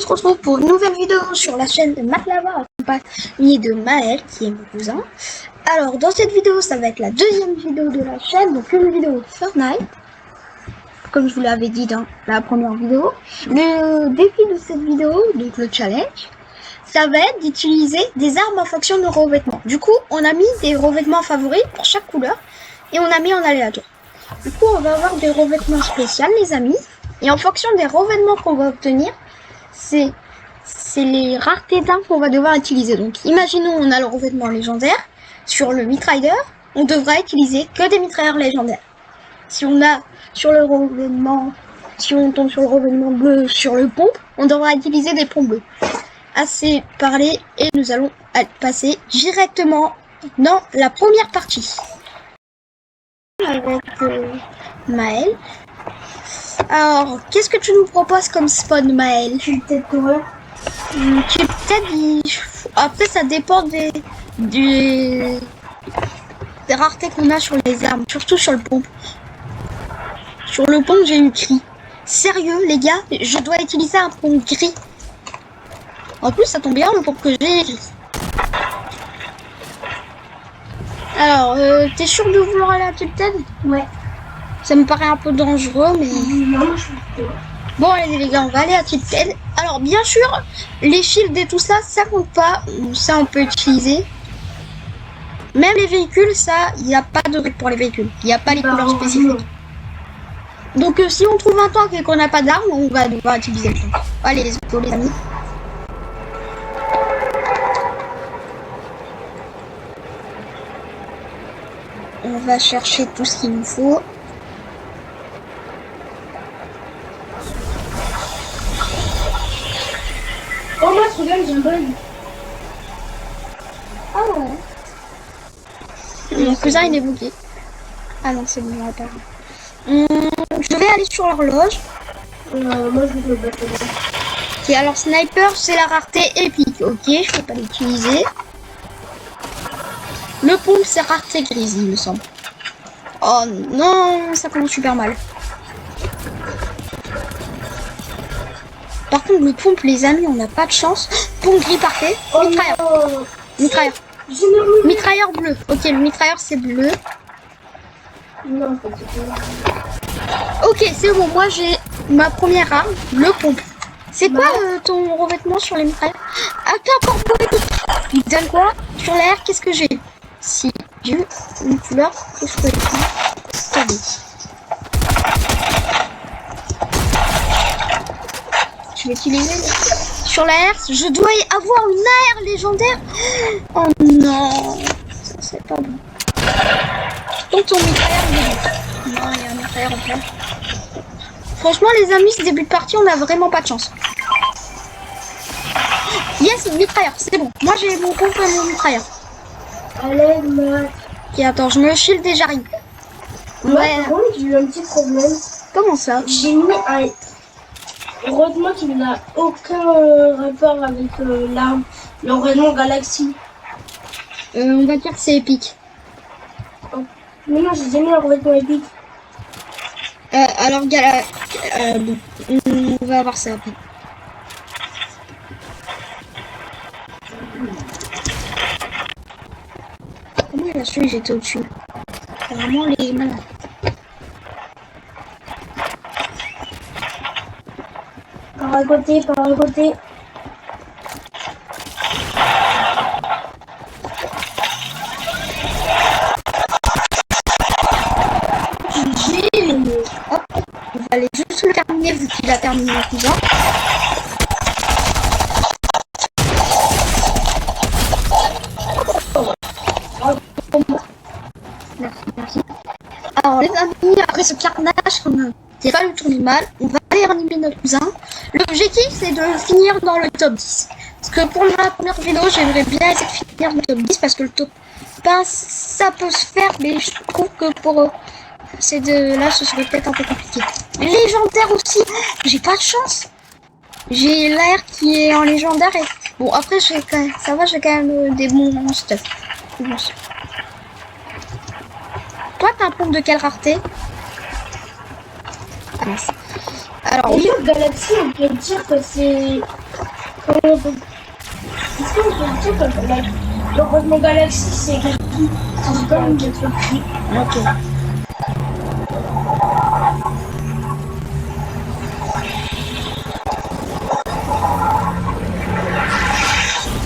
se retrouve pour une nouvelle vidéo sur la chaîne de Matlava, accompagné de Maël, qui est mon cousin. Alors, dans cette vidéo, ça va être la deuxième vidéo de la chaîne, donc une vidéo Fortnite, comme je vous l'avais dit dans la première vidéo. Le défi de cette vidéo, donc le challenge, ça va être d'utiliser des armes en fonction de nos revêtements. Du coup, on a mis des revêtements favoris pour chaque couleur, et on a mis en aléatoire. Du coup, on va avoir des revêtements spéciaux, les amis. Et en fonction des revêtements qu'on va obtenir, c'est les raretés d'armes qu'on va devoir utiliser. Donc, imaginons on a le revêtement légendaire. Sur le mitrailleur, on devra utiliser que des mitrailleurs légendaires. Si on a sur le revêtement, si on tombe sur le revêtement bleu, sur le pompe, on devra utiliser des pompes bleues. Assez parlé et nous allons passer directement dans la première partie. Avec Maël. Alors, qu'est-ce que tu nous proposes comme spawn, Maël? Peut-être quoi? Après, ça dépend des raretés qu'on a sur les armes, surtout sur le pompe. Sur le pompe, j'ai eu gris. Sérieux, les gars, je dois utiliser un pompe gris. En plus, ça tombe bien, le pompe que j'ai est gris. Alors, t'es sûr de vouloir aller à Tilted? Ouais. Ça me paraît un peu dangereux, mais... Non, je pense pas. Bon, allez les gars, on va aller à Tilted. Alors, bien sûr, les shields et tout ça, ça compte pas. Ça, on peut utiliser. Même les véhicules, ça, il n'y a pas de règle pour les véhicules. Il n'y a pas les couleurs spécifiques. Donc, si on trouve un tank et qu'on n'a pas d'armes, on va devoir utiliser le tank. Allez, les autos, les amis. On va chercher tout ce qu'il nous faut. Oh, moi, regarde, j'ai un bug. Ah ouais. Mon cousin, il est bloqué. Ah non, c'est bon, on va pas. Je vais aller sur l'horloge. Moi, je vais le battre. Ok, alors sniper, c'est la rareté épique. Ok, je peux pas l'utiliser. Le pompe, c'est rareté grise, il me semble. Oh non, ça commence super mal. Par contre, le pompe, les amis, on n'a pas de chance. Pompe gris parfait. Oh, mitrailleur. non. Mitrailleur. Mitrailleur bleu. Ok, le mitrailleur, c'est bleu. Non, c'est pas. Ok, c'est bon. Moi, j'ai ma première arme, le pompe. C'est quoi ton revêtement sur les mitrailleurs? Attends, encore bleu. Il donne quoi? Sur l'air, qu'est-ce que j'ai? Si j'ai une couleur, qu'est-ce que j'ai? Attendez. Je vais utiliser sur l'air. Je dois y avoir une AR légendaire. Oh non, ça c'est pas bon. Donc ton mitrailleur, non, il y a un mitrailleur en plein. Franchement, les amis, ce début de partie, on a vraiment pas de chance. Yes, mitrailleur, c'est bon. Moi, j'ai mon pompe et mon mitrailleur. Allez, moi. Ok, attends, je me shield et j'arrive. Ouais, par contre, j'ai eu un petit problème. Comment ça? J'ai mis un revêtement qui n'a aucun rapport avec l'arme, le revêtement Galaxy. On va dire que c'est épique. Mais non, j'ai déjà mis un revêtement épique. Alors, bon, on va voir ça après. Comment il a su que j'étais au-dessus? Vraiment les malins. Par à côté, par à côté. Hop, on va aller juste le terminer vu qu'il a terminé le cousin. Merci. Alors les amis, après ce carnage qu'on a pas le tourner mal, on va aller animer notre cousin. L'objectif c'est de finir dans le top 10. Parce que pour la première vidéo, j'aimerais bien essayer de finir dans le top 10 parce que le top 1 ça peut se faire, mais je trouve que pour ces deux-là, ce serait peut-être un peu compliqué. Légendaire aussi, j'ai pas de chance. J'ai l'air qui est en légendaire et... Bon, après, ça va, j'ai quand même des bons stuff. Toi, t'as un pompe de quelle rareté? Ah, mince. Alors, Et sur Galaxy, on peut dire que c'est Est-ce qu'on peut dire que le Revêtement Galaxy, c'est gratuit? C'est comme des trucs. Ok.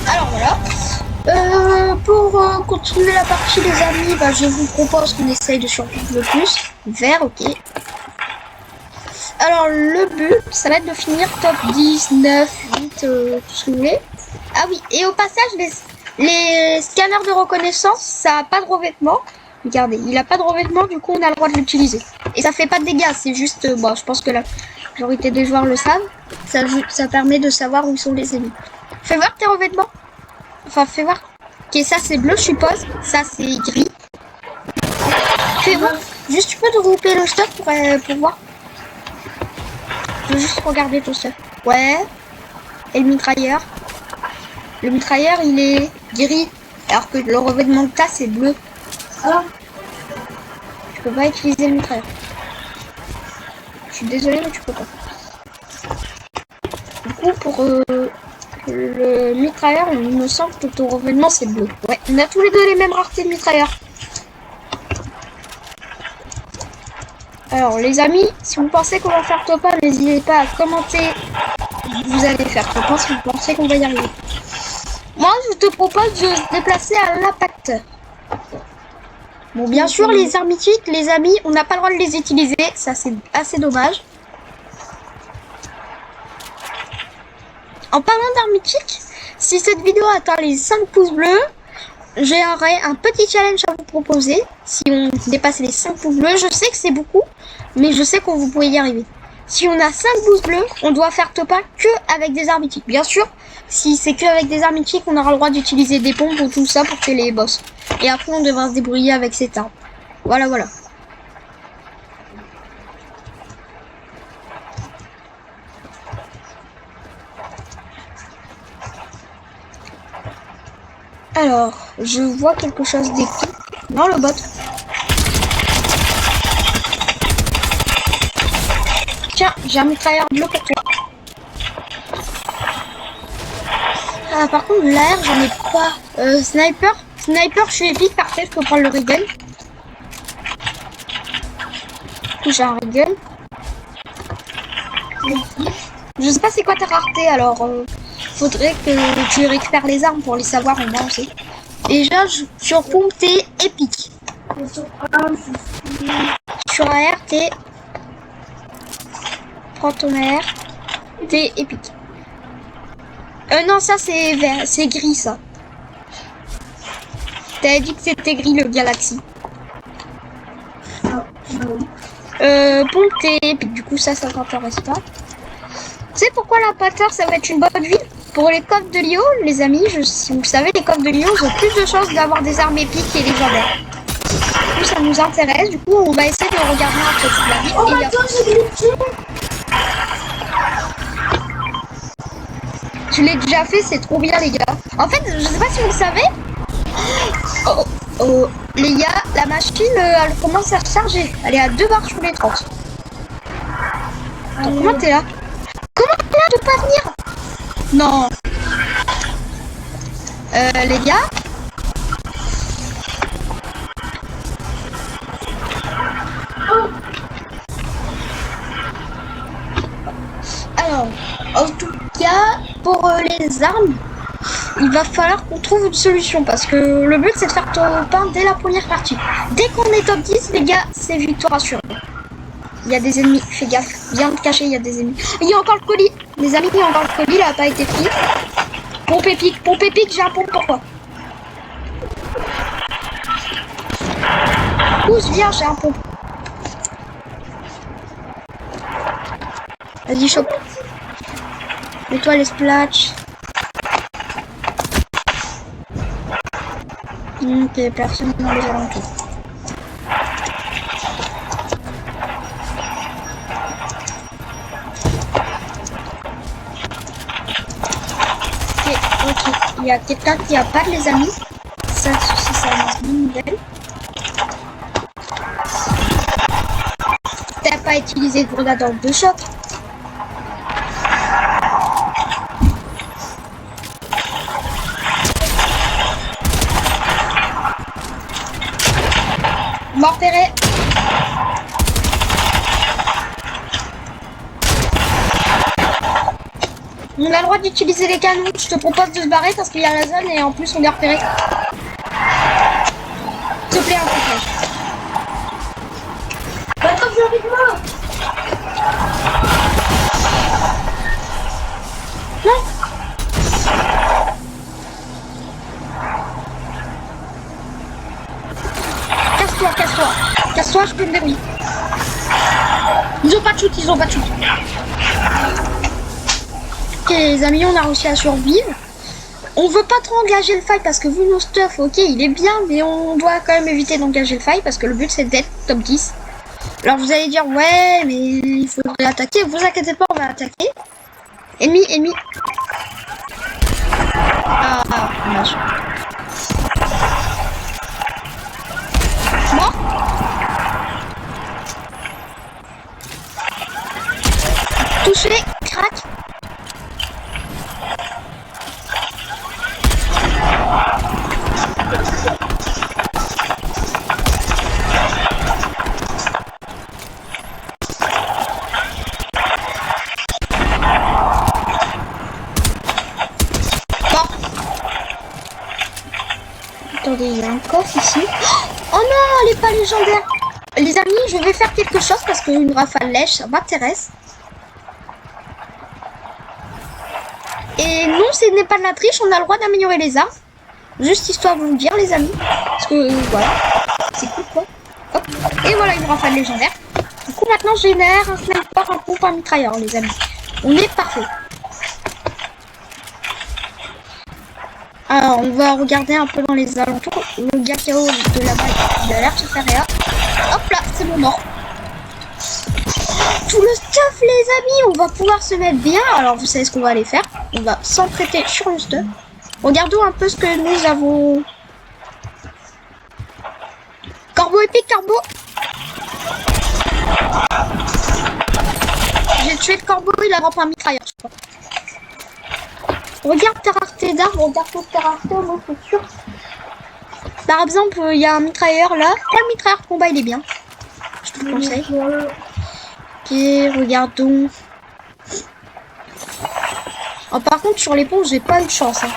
Alors voilà. Pour continuer la partie les amis, bah, je vous propose qu'on essaye de survivre le plus. Vert, ok. Alors le but, ça va être de finir top 10, 9, 8, tout ce que vous voulez. Ah oui, et au passage, les scanners de reconnaissance, ça n'a pas de revêtement. Regardez, il n'a pas de revêtement, du coup on a le droit de l'utiliser. Et ça fait pas de dégâts, c'est juste, bon, je pense que la majorité des joueurs le savent. Ça permet de savoir où sont les ennemis. Fais voir tes revêtements. Enfin, fais voir. Ok, ça c'est bleu, je suppose. Ça c'est gris. Fais voir. Juste, tu peux te grouper le stuff pour voir. Je veux juste regarder tout ça. Ouais. Et le mitrailleur. Le mitrailleur, il est gris. Alors que le revêtement que t'as, c'est bleu. Ah, Tu peux pas utiliser le mitrailleur. Je suis désolée, mais tu peux pas. Du coup, pour le mitrailleur, il me semble que ton revêtement, c'est bleu. Ouais, on a tous les deux les mêmes raretés de mitrailleur. Alors, les amis, si vous pensez qu'on va faire top 1, n'hésitez pas à commenter. Vous allez faire top 1 si vous pensez qu'on va y arriver. Moi, je te propose de se déplacer à l'impact. Bon, bien sûr, les armes mythiques, les amis, on n'a pas le droit de les utiliser. Ça, c'est assez dommage. En parlant d'armes mythiques, si cette vidéo atteint les 5 pouces bleus, j'aurai un petit challenge à vous proposer. Si on dépasse les 5 pouces bleus, je sais que c'est beaucoup, mais je sais qu'on vous pouvez y arriver. Si on a 5 pouces bleus, on doit faire top 1 que avec des armes mythiques. Bien sûr, si c'est que avec des armes mythiques, on aura le droit d'utiliser des pompes ou tout ça pour tuer les boss. Et après, on devra se débrouiller avec cette arme. Voilà, voilà. Alors, je vois quelque chose d'écrit dans le bot. Tiens, j'ai un mitrailleur bleu pour toi. Ah, par contre, l'air, j'en ai pas. Sniper, je suis épique, parfait, je peux prendre le Reagan. J'ai un Reagan. Je sais pas c'est quoi ta rareté, alors faudrait que tu récupères les armes pour les savoir au moins aussi. Déjà, sur pompe, t'es épique. Sur AR, t'es... Prends ton AR, t'es épique. Non, ça c'est vert, c'est gris ça. T'avais dit que c'était gris le Galaxy. Pompe, t'es épique, du coup ça t'intéresse pas. Tu sais pourquoi l'impacteur ça va être une bonne ville? Pour les coffres de Lio, les amis, si vous savez, les coffres de Lio ont plus de chances d'avoir des armes épiques et légendaires. Du coup, ça nous intéresse. Du coup, on va essayer de regarder un peu la ville. oh, attends, j'ai glitché. Je l'ai déjà fait, c'est trop bien, les gars. En fait, je sais pas si vous le savez. Les gars, la machine, elle commence à recharger. Elle est à 2 barres sur les 30. Attends, comment t'es là? Comment t'es là de pas venir? Non. Les gars. Oh. Alors, en tout cas, pour les armes, il va falloir qu'on trouve une solution parce que le but c'est de faire top 1 dès la première partie. Dès qu'on est top 10, les gars, c'est victoire assurée. Il y a des ennemis, fais gaffe, viens te cacher, il y a des ennemis. Il y a encore le colis, les amis, il y a encore le colis, il n'a pas été pris. Pompe épique, j'ai un pompe pour toi. Pousse, viens, j'ai un pompe. Vas-y, chope. Mets-toi les splats. Ok, personne dans les alentours. Ok, il y a quelqu'un qui a pas de les amis. Ça, c'est une bonne nouvelle. T'as pas utilisé de grenade de choc. On a le droit d'utiliser les canons. Je te propose de se barrer parce qu'il y a la zone et en plus on est repéré. S'il te plaît, un peu de flash. Attends, viens avec moi. Non. Casse-toi, casse-toi. Casse-toi, je peux me débrouiller. Ils ont pas de shoot, ils ont pas de shoot. Ok les amis, on a réussi à survivre. On veut pas trop engager le fight parce que vu nos stuff, ok, il est bien, mais on doit quand même éviter d'engager le fight parce que le but c'est d'être top 10. Alors vous allez dire, ouais, mais il faudrait attaquer. Vous inquiétez pas, on va attaquer. Ennemi, ennemi. Ah, dommage. Mort. Touché, crac. Attendez, il y a un coffre ici. Oh non, elle est pas légendaire. Les amis, je vais faire quelque chose parce qu'une rafale lèche, ça m'intéresse. Et non, ce n'est pas de la triche, on a le droit d'améliorer les armes. Juste histoire de vous le dire, les amis. Parce que, voilà, c'est cool, quoi. Hop. Et voilà, une rafale légendaire. Du coup, maintenant, j'ai une AR, un sniper, un pompe, un mitrailleur, les amis. On est parfait. Alors, on va regarder un peu dans les alentours. Le gars qui est haut de là-bas, il a l'air de se faire rien. Hop là, c'est bon mort. Tout le stuff, les amis, on va pouvoir se mettre bien. Alors, vous savez ce qu'on va aller faire. On va s'entraîner sur le stuff. Regardons un peu ce que nous avons. Corbeau épique, corbeau. J'ai tué le corbeau, il a rempli un mitrailleur, je crois. Regarde ta rareté d'armes, regarde toute ta rareté, au moins c'est sûr. Par exemple, il y a un mitrailleur là. Le mitrailleur de combat, il est bien. Je te le conseille. Ok, regardons. Oh, par contre, sur les ponts, j'ai pas eu de chance. Hein.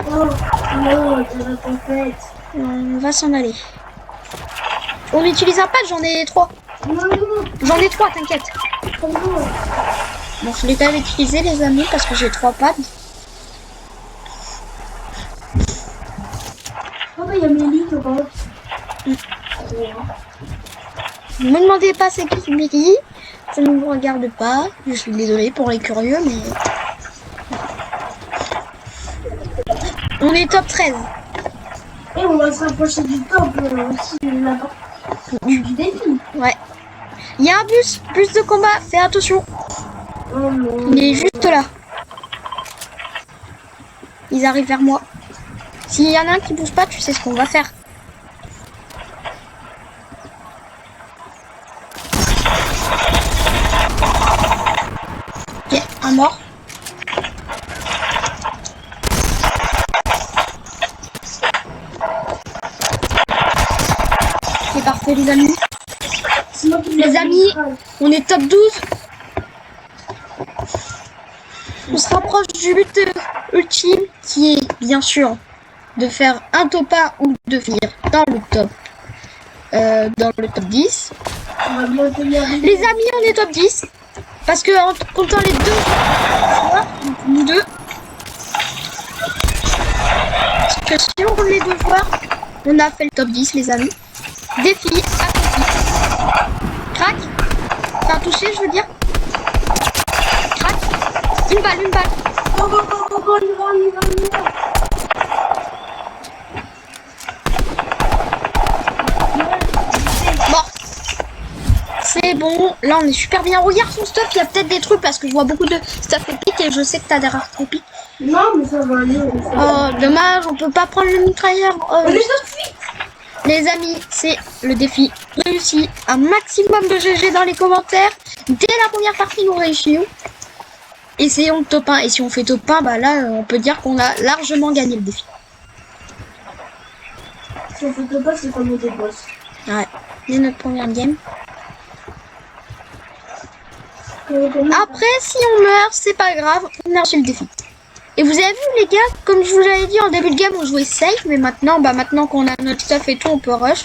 Oh, non, c'est la tempête. On va s'en aller. On utilise un pad, j'en ai 3. Non, non, J'en ai 3, t'inquiète. non, non. Bon, je l'ai quand même utilisé, les amis, parce que j'ai 3 pads. Oh, bah, il y a Mélie qui rentre. Ne me demandez pas c'est qui Miri. Ça ne vous regarde pas. Je suis désolée pour les curieux, mais... On est top 13. Et on va se rapprocher du top aussi là-bas. Du défi. Ouais. Il y a un bus de combat, fais attention. Oh non. Il est juste là. Ils arrivent vers moi. S'il y en a un qui bouge pas, tu sais ce qu'on va faire. Ok, un mort. C'est parfait les amis. C'est moi qui Les amis, on est top 12. On se rapproche du but ultime qui est bien sûr de faire un top 1 ou de finir dans le top 10. On va bientôt y arriver. Les amis, on est top 10 parce que en comptant les deux fois, nous deux, parce que si on compte les deux fois, on a fait le top 10 les amis. Défi accompli. Crac. Enfin touché, je veux dire. Crac. Une balle, une balle. Go, go, go, go, go, on y va. Bon. C'est bon. Là, on est super bien. Regarde son stuff. Il y a peut-être des trucs parce que je vois beaucoup de stuff épique et je sais que t'as des rares épiques. Non, mais ça va aller. Oh, dommage. On peut pas prendre le mitrailleur. Oh, On est tout de suite. les amis, c'est le défi réussi. Un maximum de GG dans les commentaires. Dès la première partie, nous réussissons. Essayons le top 1. Et si on fait top 1, bah là, on peut dire qu'on a largement gagné le défi. Si on fait pas, c'est comme des boss. Ouais. C'est notre première game. Après, si on meurt, c'est pas grave, on a reçu le défi. Et vous avez vu les gars, comme je vous l'avais dit en début de game, on jouait safe, mais maintenant, maintenant qu'on a notre stuff et tout, on peut rush.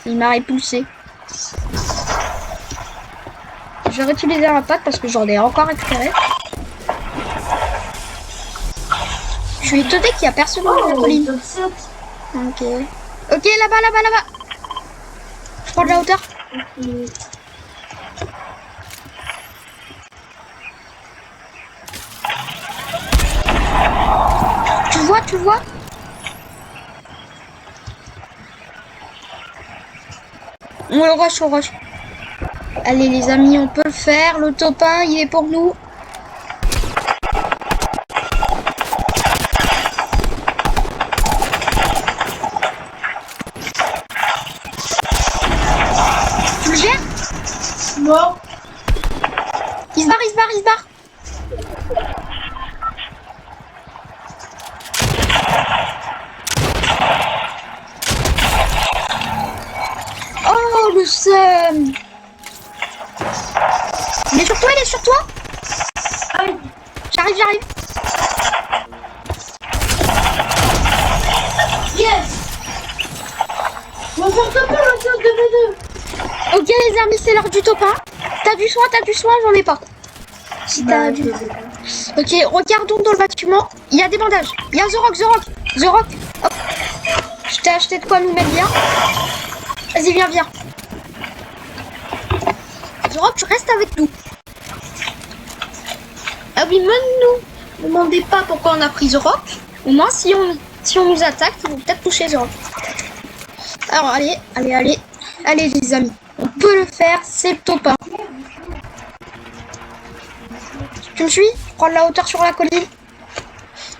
Il m'a répulsé. Je vais réutiliser un patte parce que j'en ai encore récupéré. Je suis étonné qu'il n'y a personne dans la colline. Ok. Ok, là-bas. Je prends de la hauteur. Tu vois On rush. Allez les amis, on peut le faire. Le top 1, il est pour nous. Tu le gères? Non. Il se barre. Oh le seum. Il est sur toi. Aïe. J'arrive. Yes. On va faire taper le 2v2. Ok les amis, c'est l'heure du top 1. T'as du soin, j'en ai pas. Si t'as du... Ok, regardons dans le bâtiment. Il y a des bandages. Il y a The Rock. Hop. Je t'ai acheté de quoi nous mettre bien. Vas-y, viens. The Rock, tu restes avec nous. Ah oui, ne nous demandez pas pourquoi on a pris The Rock. Au moins, si on nous attaque, ils vont peut-être toucher The Rock. Alors, allez. Allez, les amis. On peut le faire, c'est le top 1. Tu me suis? Prendre la hauteur sur la colline.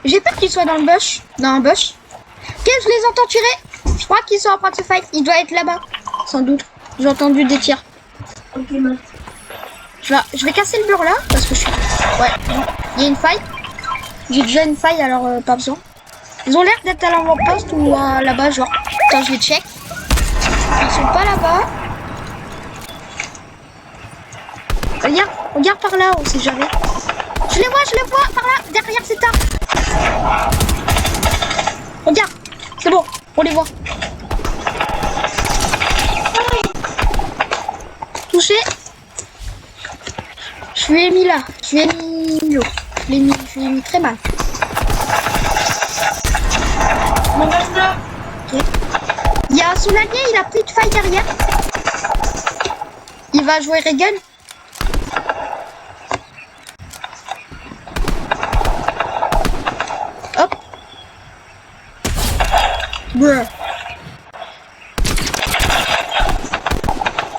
J'ai peur qu'il soit dans un bush. Ok, je les entends tirer. Je crois qu'ils sont en train de se fight. Il doit être là-bas. Sans doute. J'ai entendu des tirs. Ok, man. Je vais casser le mur là. Parce que je suis... Ouais, bon. Il y a une faille. J'ai déjà une faille, alors pas besoin. Ils ont l'air d'être à l'avant-poste ou là-bas, genre. Attends, je vais check. Ils sont pas là-bas. Regarde par là, on sait jamais. Je les vois par là, derrière cet arbre. Regarde, c'est bon, on les voit. Touché. Je lui ai mis là, je lui ai mis très mal. Mon basta. Ok. Il y a son allié, il a pris de faille derrière. Il va jouer Regan. Hop. Bruh.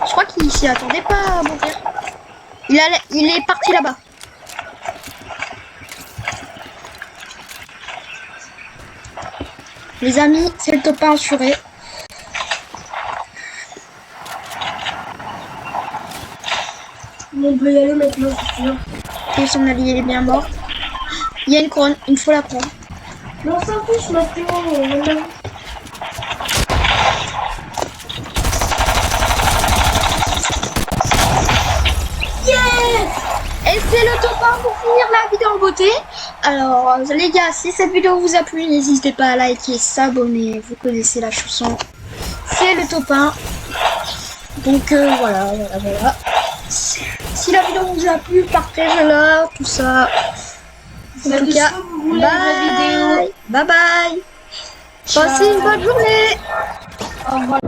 Je crois qu'il s'y attendait pas à mourir. Il est parti là-bas. Les amis, c'est le top 1 assuré. On peut y aller maintenant, c'est sûr. Et son allié est bien mort. Il y a une couronne, il faut la prendre. Mais on s'en fiche maintenant. Yes! Et c'est le top 1 pour finir la vidéo en beauté. Alors les gars, si cette vidéo vous a plu, n'hésitez pas à liker, s'abonner. Vous connaissez la chanson. C'est le top 1. Donc voilà. Si la vidéo vous a plu, partagez-la, tout ça. En tout cas, bye. Bye. Passez une bonne journée. Au revoir.